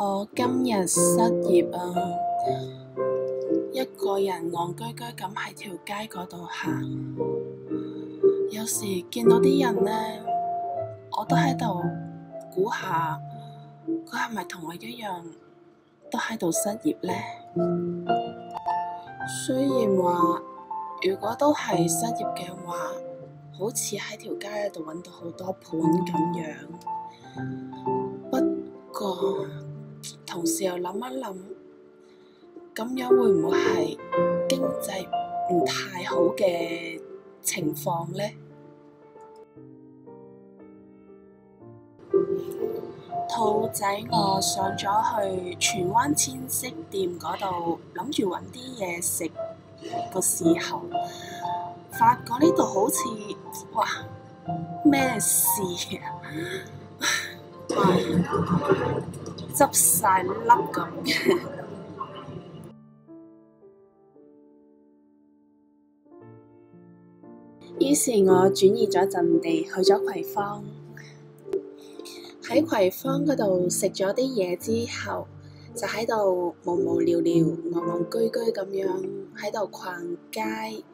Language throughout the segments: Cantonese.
我今日失業啊，一個人戇居居咁喺條街嗰度行，有時見到啲人呢，我都喺度估下，佢係咪同我一樣都喺度失業呢？雖然話，如果都係失業嘅話，好似喺條街度揾到好多盤咁樣，不過同時又諗一諗，咁樣會唔會係經濟唔太好嘅情況呢？兔仔，我上咗去荃灣千色店嗰度，諗住揾啲嘢食個時候，發覺呢度好似哇咩事啊！執晒笠咁嘅。於是我轉移咗陣地，去咗葵芳。喺葵芳嗰度食咗啲嘢之後，就喺度無無聊聊、戇戇居居咁樣喺度逛街。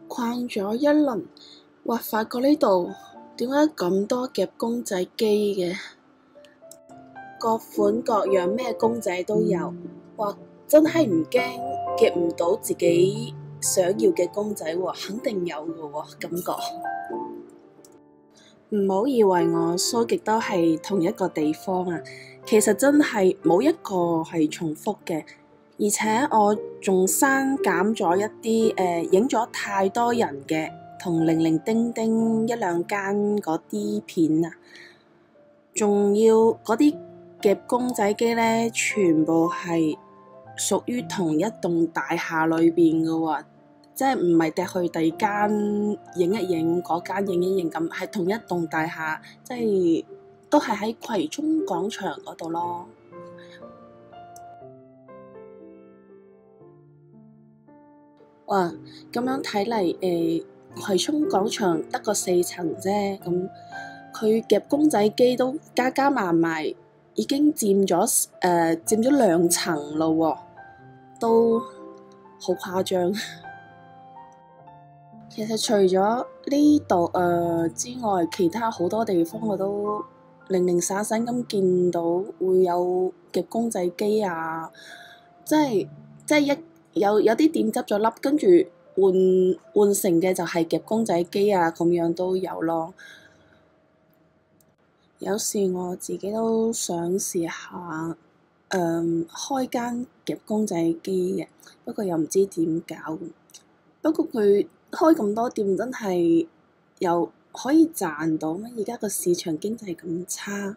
逛咗一輪，哇！發覺呢度點解咁多夾公仔機嘅？各款各樣咩公仔都有，哇！真係唔驚夾唔到自己想要嘅公仔喎，肯定有嘅喎，感覺。唔好以為我搜極都係同一個地方啊，其實真係冇一個係重複嘅，而且我仲刪減咗一啲影咗太多人嘅同零零丁丁一兩間嗰啲片啊，仲要嗰啲夾公仔機呢，全部係屬於同一棟大廈裏邊嘅喎，即係唔係趯去第二間影一影，嗰間影一影咁，係同一棟大廈，即係都係喺葵涌廣場嗰度咯。哇，咁樣睇嚟，葵涌廣場得個4層啫，咁佢夾公仔機都加加埋埋，已經佔咗2層咯喎，都好誇張。其實除咗呢度之外，其他好多地方我都零零散散咁見到會有夾公仔機啊，即係有啲店執咗笠，跟住換成嘅就係夾公仔機啊，咁樣都有咯。有時我自己都想試下開間夾公仔機嘅，不過又唔知點搞。不過佢開咁多店真係又可以賺到咩？而家個市場經濟咁差。